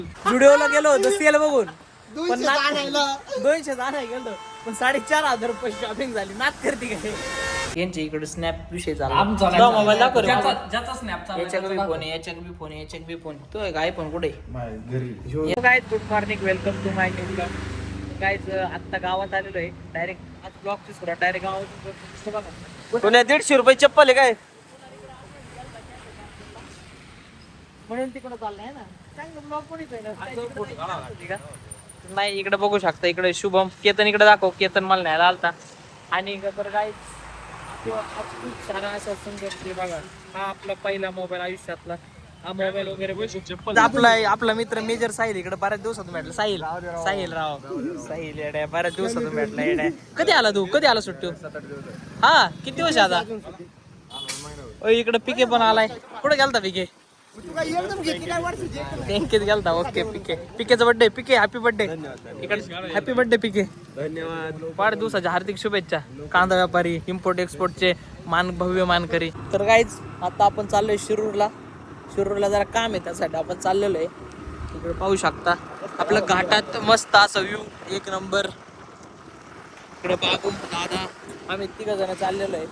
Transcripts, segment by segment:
जुडिओला गेलो होतो सेल बघून. 200 आणायला गेलो पण 4,500 रुपये शॉपिंग झाली. नाच करते काय यांच्या इकडे स्नॅप विषय झाला. मोबाईल दाखव ज्याचा स्नॅप चालला याच्या बी फोन याच्या बी फोन तो काय पण कुठे घरी काय. Good morning, welcome to my new blog. कायच आत्ता गावात आलेलो आहे. डायरेक्ट आज ब्लॉगची सुरुवात डायरेक्ट गावात. पुण्या 150 रुपये चप्पल आहे काय म्हणून तिकडे चाललंय ना. चांगलं ब्लॉग कोणीच आहे ना. नाही इकडे बघू शकता. इकडे शुभम केतन इकडे दाखव. केतन मला न्यायला आलता. आणि तर काय खूप सारा असा संघर्ष बघा. हा आपला पहिला मोबाईल आयुष्यातला. हा मोबाईल वगैरे आपला मित्र मेजर साहिल इकडे बऱ्याच दिवसातून भेटला. साहिल येड्या बऱ्याच दिवसातून भेटला. येड्या कधी आला तू? कधी आला सुट्टी? हा किती दिवस आता? इकडे पिके पण आलाय. कुठे गेलता पिके? बँकेत गेलता. ओके पिकेचा बर्थडे. PK happy birthday. इकडे हॅपी बर्थडे पिके. धन्यवाद. वाढदिवसाच्या हार्दिक शुभेच्छा. कांदा व्यापारी, इम्पोर्ट एक्सपोर्टचे भव्य मानकरी. तर काहीच आता आपण चाललोय शिरूरला जरा काम आहे त्यासाठी आपण चाललेलो आहे. इकडे पाहू शकता आपलं घाटात मस्त असं व्ह्यू एक नंबर. इकडे बाबू दादा आम्ही 3 जण चाललेलो आहे.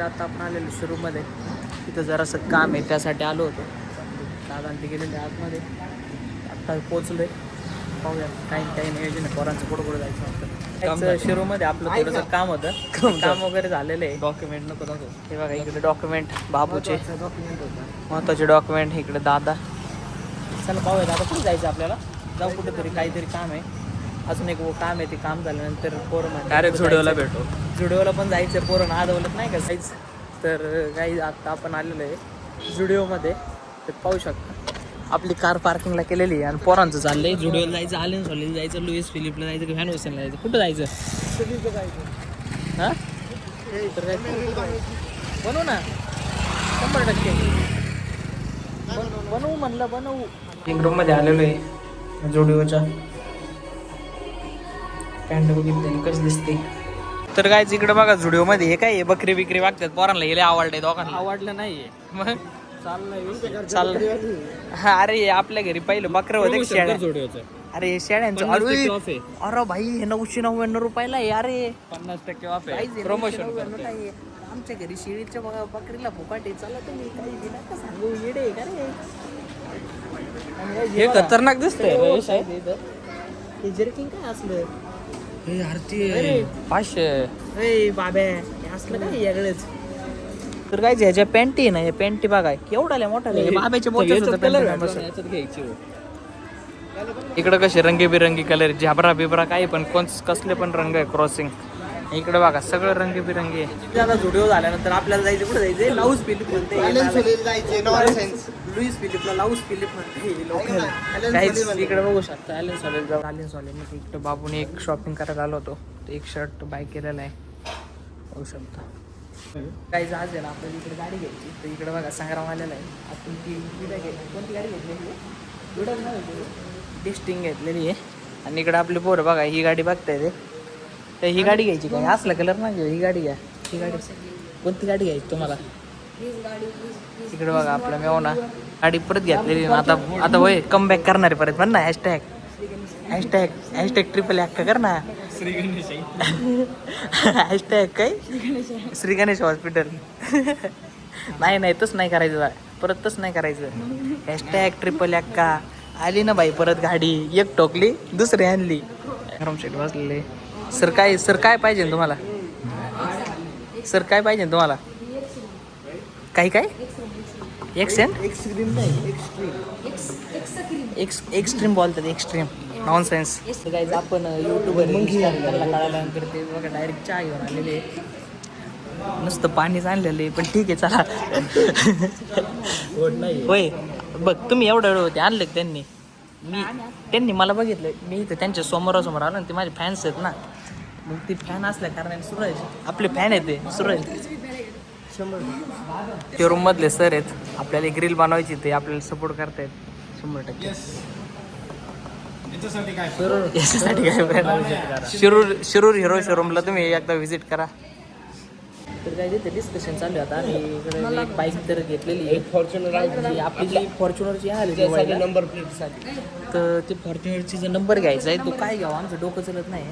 आता आपण आलेलो शिरूरमध्ये. तिथं जरासं काम आहे त्यासाठी आलो होतो. दादा ते गेलेले आतमध्ये. आत्ता पोचलोय. पाहूया काही नियोजन आहे. पोरांचं कुठं जायचं शिरूरमध्ये आपलं थोडंसं काम होतं. काम वगैरे झालेलं आहे. डॉक्युमेंट नको हे बघा इकडे डॉक्युमेंट बाबूचे महत्वाचे डॉक्युमेंट. इकडे दादा. चला पाहूया दादा कुठे जायचं आपल्याला. जाऊ कुठेतरी काहीतरी काम आहे. अजून एक काम आहे. ते काम झाल्यानंतर पोरं डायरेक्ट जुडिओला पण जायचं. पोरं आदवलत नाही का जायचं. तर काही आता आपण आलेलो आहे जुडिओमध्ये. तर पाहू शकता आपली कार पार्किंगला केलेली आहे. आणि पोरांचं चाललंय जुडिओला जायचं, आलेन सॉलीला जायचं, लुईस फिलिपला जायचं, व्हॅन हुसेनला जायचं. कुठं जायचं? हां तर काय बनवू ना 100% बनवू म्हणलं बनवू. एक रूममध्ये आलेलो आहे जुडिओच्या. पॅन्ट बघितली कशी दिसते. तर काय इकडे बघा जुडिओ मध्ये हे काय बकरी बिकरी वागतात. पोरांना गेले आवडले. दोघांना आवडलं नाहीये मग चाललंय. हा अरे आपल्या घरी पहिलं बकरं होते शेळ्या. अरे शेळ्यांचं अरे भाई हे 999 रुपयाला आहे. अरे 50% ऑफ आहे. प्रमोशन आमच्या घरी शेळीच्या बकरीला फुकाटे. चला तुम्ही काही दिला का सांगू. येडे का रे हे खतरनाक दिसतंय. हे जर्किंग काय असलं हे आरती 500 बाब्या असलं काय वेगळंच. तर काय ह्याच्या पॅन्टी आहे ना. या पॅन्टी बघा केवढ्या मोठ्या बाब्याच्या घ्यायची. इकडे कसे रंगीबिरंगी कलर झाबरा बिबरा काही पण कसले पण रंग आहे. क्रॉसिंग इकडे बघा सगळं रंगीबिरंगी आहे. आता जुडिओ झाल्यानंतर आपल्याला जायचं कुठे जायचं. लाऊस फिलिप म्हणते लुईस फिलिपला लाऊस फिलिप म्हणते. काहीच इकडे बघू शकता. ॲलन सॉलेल जाऊ. ॲलन सॉलेल इकडे बाबूने एक शॉपिंग करायला आलो होतो. एक शर्ट बाय केलेला आहे होऊ शकता. काही जहाज आहे ना आपल्याला इकडे गाडी घ्यायची. तर इकडे बघा संग्राम आलेला आहे. आपण ती कोणती गाडी घेतलेली आहे? डिस्टिंग घेतलेली आहे. आणि इकडे आपली पोरं बघा ही गाडी बघताय ते. तर ही गाडी घ्यायची काय असला कलर नाही. ही गाडी घ्या. ही गाडी कोणती गाडी घ्यायची तुम्हाला? इकडे बघा आपला मेवना गाडी परत घेतलेली. आता होय कम बॅक करणार आहे परत. म्हण ना हॅशटॅग ट्रिपल अक्का कर ना. हॅशटॅग काय श्री गणेश हॉस्पिटल. नाही तसं नाही करायचं. परत तसं नाही करायचं. हॅशटॅग ट्रिपल अक्का आली ना बाई. परत गाडी एक ठोकली दुसरी आणली. गरम शेट बसलेले. सर काय पाहिजे तुम्हाला? सर काय पाहिजे तुम्हाला? काय एक्स्ट्रीम बोलतात. Extreme nonsense. गाईज आपण युट्यूबर त्यांना कळाल्यानंतर ते बघा डायरेक्ट चहा घेऊन आलेले. नुसतं पाणीच आणलेले पण ठीक आहे चला. होय बघ तुम्ही एवढं होते आणले त्यांनी मला बघितलं. मी इथं त्यांच्या समोरासमोर आलो ना. ते माझे फॅन्स आहेत ना. मग ती फॅन असल्या कारणाने सुरज आपले फॅन आहेत ते. ते रूम मधले सर आहेत, आपल्याला एक रील बनवायची, ते आपल्याला सपोर्ट करतायत 100%. याच्यासाठी काय शिरूर हिरो शोरूमला तुम्ही एकदा व्हिजिट करा. तर काय ते डिस्कशन चालू आहे आता. आम्ही इकडे एक बाईक तर घेतलेली आहे, फॉर्च्युनर. आपली जी फॉर्च्युनरची आहे नंबर प्लेटसाठी, तर ते फॉर्च्युनरची जो नंबर घ्यायचा आहे तो काय घ्यावा आमचं डोकं चलत नाही.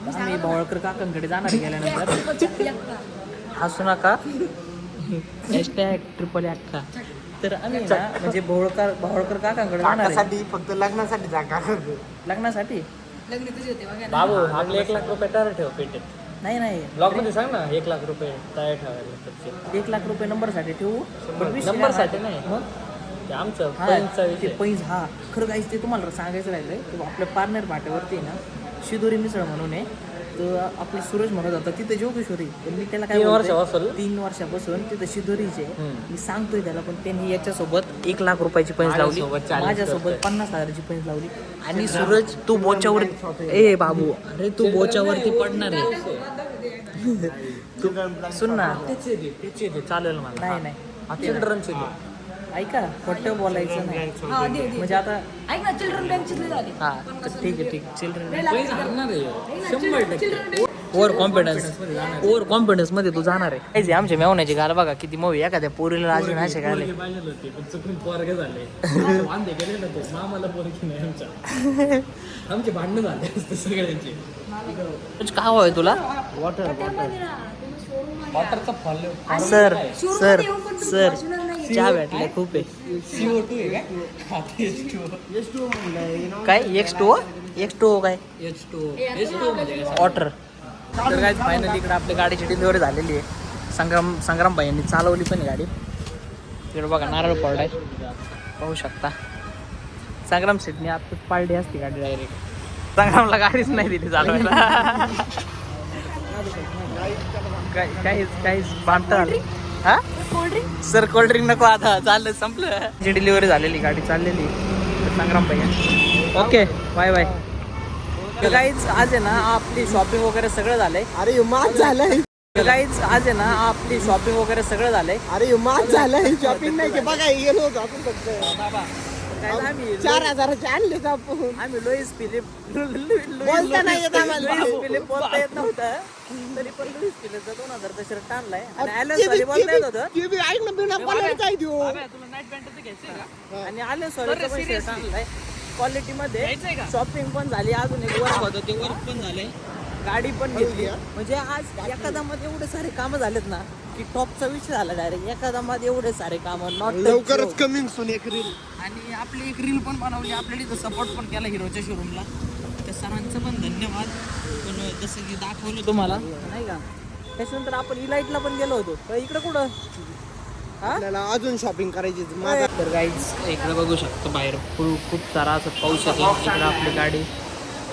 आम्ही भावळकर काकांकडे जाणार गेल्यानंतर. हसू नका, #ट्रिपल अक्का. तर आम्ही ना म्हणजे भावळकर काकांकडे जाणार आहे. फक्त लग्नासाठी जागा. लग्नासाठी बाबू आपले 1 लाख रुपये तयार ठेव पेटेत. नाही ब्लॉग मध्ये सांग ना 1 लाख रुपये तयार ठेवायला. 1 लाख रुपये नंबरसाठी ठेवू. नंबरसाठी नाही, मग ते आमचं हा पैंचा ते विषय. पैंज. हा खरं काहीच ते तुम्हाला सांगायचं राहिलंय की आपल्या पारनेर फाट्यावरती ना शिदोरी मिसळ म्हणून आहे. तर आपलं सूरज म्हणत होता तिथे जोगेश्वरी, पण मी त्याला काय 3 बोलतोय, वर्षापासून 3 वर्षापासून तिथं शिदोरीचे मी सांगतोय त्याला, पण त्यांनी याच्यासोबत 1 लाख रुपयाची पैंज लावली, माझ्यासोबत 40 माझ्यासोबत 50,000ची पैंज लावली. आणि सूरज तू बोच्यावर, ए बाबू अरे तू बोच्यावरती पडणार आहे. तू सुन ना, त्याचे दे चालेल मला. नाही चिल्ड्रनचे दे. ऐका, खोटं बोलायचं नाही. म्हणजे आता ऐक ना, चिल्ड्रन बँकची झाली. हा तर ठीक आहे चिल्ड्रन. पैसे हरणार आहे 100%. ओव्हर कॉन्फिडन्स मध्ये तू जाणार आहे. आमच्या मेवण्याची गाल बघा किती मूवी, एखाद्या पोरीला अजून असे गाले. पाहिजे होते पण चुकून पोरगे झाले. वांदे गेले ना तो मामाला पोरगी नाही आमच्या. आमचे भांडणं झाले असते सगळ्यांचे. काय हवंय तुला? वॉटरचा फॉल. सर सर सर चहा भेटलाय खूप आहे. CO2 आहे का? काय X2O काय H2O म्हणजे काय? वॉटर. तर काय फायनली इकडे आपल्या गाडीची डिलिव्हरी झालेली आहे. संग्राम भाईंनी चालवली पण आहे गाडी. तिकडे बघा नारळ पडलाय, पाहू शकता. संग्राम सेटने आता पाळली असती गाडी डायरेक्ट. संग्रामला गाडीच नाही दिली चालवायला. काहीच भांडता आलं. हा सर कोल्ड्रिंक नको, आता चाललं संपलं. जी डिलिव्हरी झालेली गाडी चाललेली संग्राम भैया. Okay bye bye. काहीच आज आहे ना आपली शॉपिंग वगैरे सगळं झालंय. अरे मात झालंय. काहीच आज आहे ना आपली शॉपिंग वगैरे सगळं झालंय. अरे मात झालंय. शॉपिंग नाही की बघा गेलो होतो आपण फक्त. आम्ही 4,000चे आणले तर आपण. आम्ही लुईस फिलिप बोलता नाही येत आम्हाला. बोलता येत नव्हतं, तरी पण लुईस फिलिपचा 2000चा शर्ट आणलाय. आणि ॲलन सॉरी बोलता येत होतं. ते बी ऐक ना, बिना कॉलर काय देऊ. आणि ॲलन सॉरीचा पण शर्ट आणलाय क्वालिटी मध्ये. शॉपिंग पण झाली, अजून एक वर्क होतं ते वर्क पण झालंय, गाडी पण घेतली. म्हणजे आज एखादा मध्ये एवढे सारे कामं झालेत ना की टॉपचा विषय झाला डायरेक्ट. एखादा मध्ये एवढे सारे कामं नॉट लवकरच कमिंग सून एक रील. आणि आपली एक रील पण बनवली. आपल्याला इथं सपोर्ट पण केला हिरोच्या शोरूमला. त्या सरांचं पण धन्यवाद. पण जसं की दाखवलं तुम्हाला नाही का. त्याच्यानंतर आपण इलाइटला पण गेलो होतो. तर इकडं कुठं आपल्याला अजून शॉपिंग करायची. तर गाईज इकडे बघू शकतो बाहेर खूप सारा असं पाऊस येतो. इकडे आपली गाडी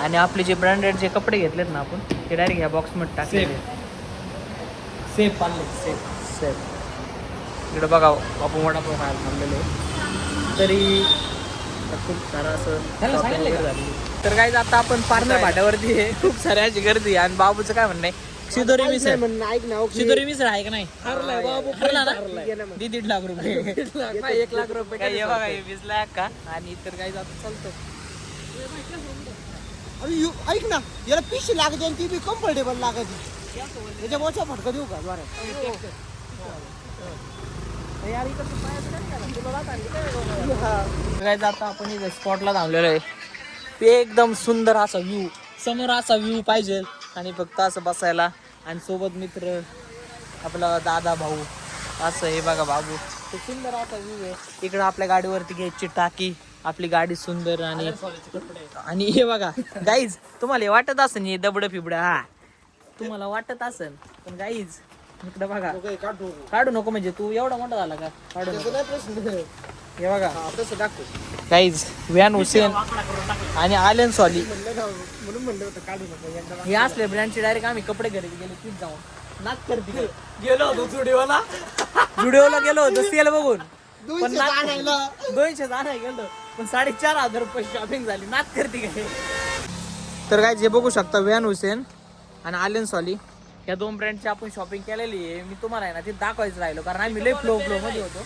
आणि आपले जे ब्रँडेड जे कपडे घेतलेत ना आपण, ते डायरेक्ट ह्या बॉक्समध्ये टाकले. सेफ पाळले सेफ. इकडे बघा आपण वडापाव खायला थांबलेलो आहे. तरी खूप सारं असं shopping वगैरे झाली. तर गाईज आता आपण पारनेर फाट्यावरती आहे. खूप साऱ्याची गर्दी आहे. आणि बाबूचं काय म्हणणं आहे, शिदोरी मिसळ. ऐक ना, शिदोरी मिसळ आहे का नाही? हरला ना? दे 1.5 लाख रुपये. 1 लाख रुपये काय हे बघा, 20 लाख का. आणि तर काही आता चालतं. अरे ऐक ना, याला पिशी लागते आणि ती बी कम्फर्टेबल लागते. त्याच्या मोठा फटका देऊ का द्वारे? यार इकडचं पायाचं काय झालं? तुला राहत आली काय? काय आता आपण इथे स्पॉटला थांबलेलो आहे. ते एकदम सुंदर असा व्ह्यू, समोर असा व्ह्यू पाहिजे आणि फक्त असं बसायला. आणि सोबत मित्र, आपला दादा भाऊ, असं हे बघा बाबू. ते सुंदर असा व्ह्यू आहे. इकडं आपल्या गाडीवरती घ्यायची टाकी, आपली गाडी सुंदर. आणि हे बघा गाईज, तुम्हाला हे वाटत असेल हे दबड फिबड, हा तुम्हाला वाटत असेल, पण गाईज इकडे बघा. काढू नको म्हणजे तू एवढा मोठा झाला का? काढू नको. हे बघा गाईज, व्हॅन हुसेन आणि आलेन सॉली म्हणून म्हणलं होतं काढू नको. हे असले ब्रँडचे डायरेक्ट आम्ही कपडे घरी गेले तीच जाऊन नाच करते. गेलो होतो जुडिओला गेलो होतो सेल बघून. 200 आणायला 200 आणाय गेलो, पण 4,500 रुपये शॉपिंग झाली. नाच करते काय. तर काय जे बघू शकता, व्हॅन हुसेन आणि आलेन सॉली या 2 ब्रँडची आपण शॉपिंग केलेली आहे. मी तुम्हाला आहे ना ते दाखवायचं राहिलो कारण आम्ही लय फ्लो मध्ये होतो.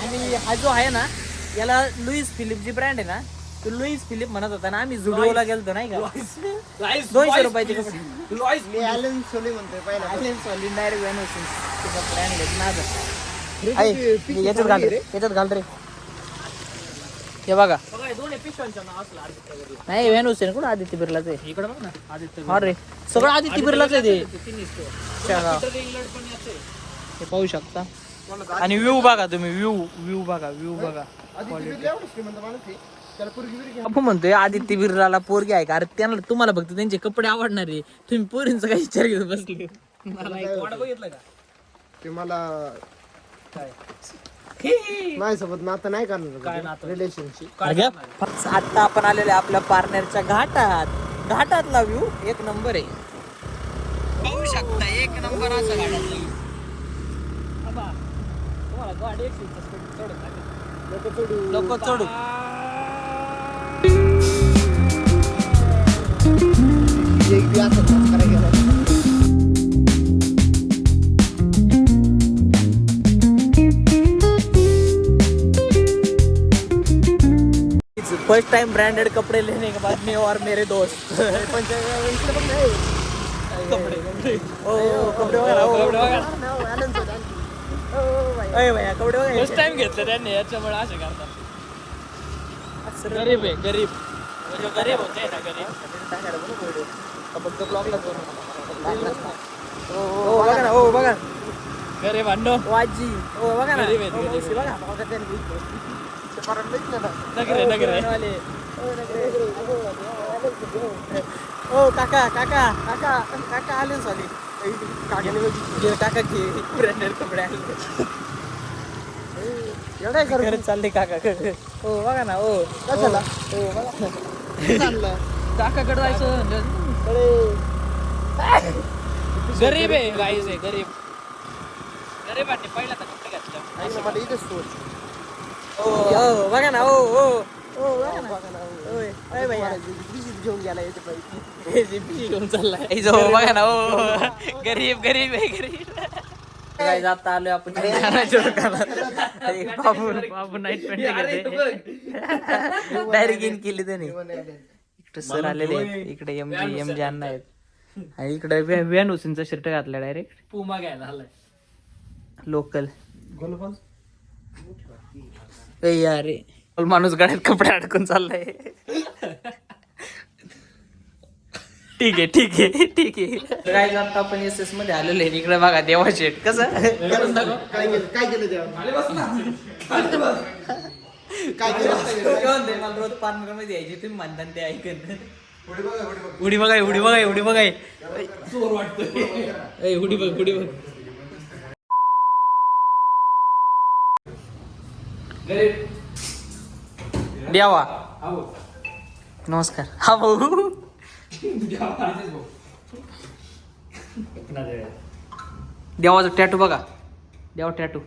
आणि हा जो आहे ना याला लुईस फिलिप जी ब्रँड आहे ना तो लुईस फिलिप म्हणत होता ना. आम्ही जुडिओला गेलतो नाही का 200 रुपयाचे कपडे. मी ॲलन सोली म्हणतोय पहिला. डायरेक्ट ब्रँड घेत ना याच्यात घाल रे, याच्यात घाल रे. हे बघा नाही व्हॅनोस आहे कुठं आदित्य बिर्लाच आहे इकडे बघ ना आदित्य अरे सगळं आदित्य बिर्लाच आहे ते. इंग्लंड पण याचं आहे. हे पाहू शकता. आणि व्ह्यू बघा तुम्ही व्ह्यू बघा श्रीमंत माणूस आहे त्याला पोरगी बिरगी आपण म्हणतोय आदित्य बिर्लाला पोरगी आहे का. अरे त्यांना तुम्हाला फक्त त्यांचे कपडे आवडणार आहे. तुम्ही पोरींचा काही विचार घेत बसले. वाडा बघितलं का ते मला काय नाही सोबत नातं नाही काय करणार नातं? रिलेशनशिप. आता आपण आलेले आपल्या पार्टनरच्या घाटातला व्ह्यू 1 नंबर आहे. पाहू शकता 1 नंबर असा घाटातला व्ह्यू. तुम्हाला गाडी नको चढू. एक बी असं करायला गेला. फर्स्ट टाइम ब्रांडेड कपड़े लेने के बाद मैं और मेरे दोस्त कपड़े भैया कपड़े फर्स्ट टाइम घेतलं त्यांनी याच्यामुळे असे करतात. गरीब आहे गरीब जो गरीब होते ना गरीब फक्त ब्लॉगला बघा ना. हो बघा गरीब अण्णो वाजी. हो बघा ना. गरीब आहेत, हो, गरीब मावशी बघा. नगरे नगरे ओ काका आले सॉरी काका की ब्रँडेड कपडे आले. एवढं कर करत चालले काका. हो बघा ना. हो कशाला हो बघा ना. चाललं काकाकडे जायचं गरीब आहे गाईज आहे गरीब गरीबांनी पहिला तर कपडे घातलं. मला इथेच सोड. हो बघा ना. हो बघा ना. होय भैया घेऊन गेला याचे पैसे. घेऊन चाललाय बघा ना. हो गरीब आहे गरीब. काय जाता आलोय आपण बाबू नाईट पॅन्ट डायरेक्ट इन केली त्याने. इकडे सर आलेले आहेत. इकडे एमजी अण्णा आहेत. आणि इकडे व्हॅन हुसेनचा शर्ट घातला डायरेक्ट पुमा घ्यायला आलाय लोकल. अरे माणूस गळ्यात कपडे अडकून चाललाय. ठीक आहे काय आता आपण एस मध्ये आलेलो आहे. इकडे बघा देवा शेट कसं काय केलं तेव्हा काय केलं मला रोज पार्टनर मध्ये यायची तुम्ही म्हणता ते ऐकन. उडी बघाय चोर वाटतोय उडी बघ गरीब देवा नमस्कार. हा भाऊ देवाचा टॅटू बघा. देवा टॅटू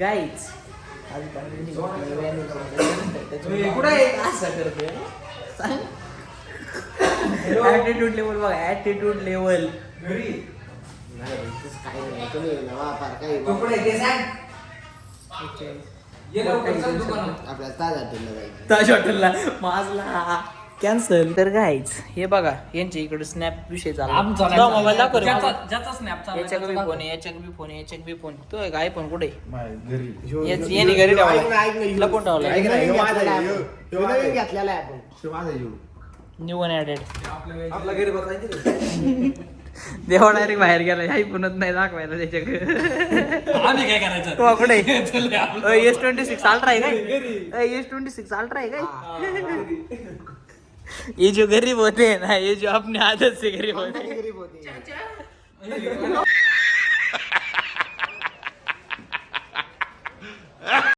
गाईच ऍटिट्यूड लेवल बघा. ऍटिट्यूड लेवल ताज हॉटेलला माझला कॅन्सल. तर गाईच हे बघा यांच्या इकडे स्नॅप विषय चालला. मोबाईल दाखव रे. ज्याचा स्नॅप याच्या बी फोन तो काय फोन कुठे याने घरी ठेवला लपून ठेवला. घेतलेला आहे आपण न्यू वन ऍडेड. देवा डायरेक्ट बाहेर गेला. काही पुनत नाही दाखवायला त्याच्याकडे. आम्ही काय करायचं तो कुठे S26 अल्ट्रा आहे काय. S26 अल्ट्रा आहे काय. ये जो गरीब होते हैं ना ये जो अपने आदत से गरीब होते हैं. गरीब होते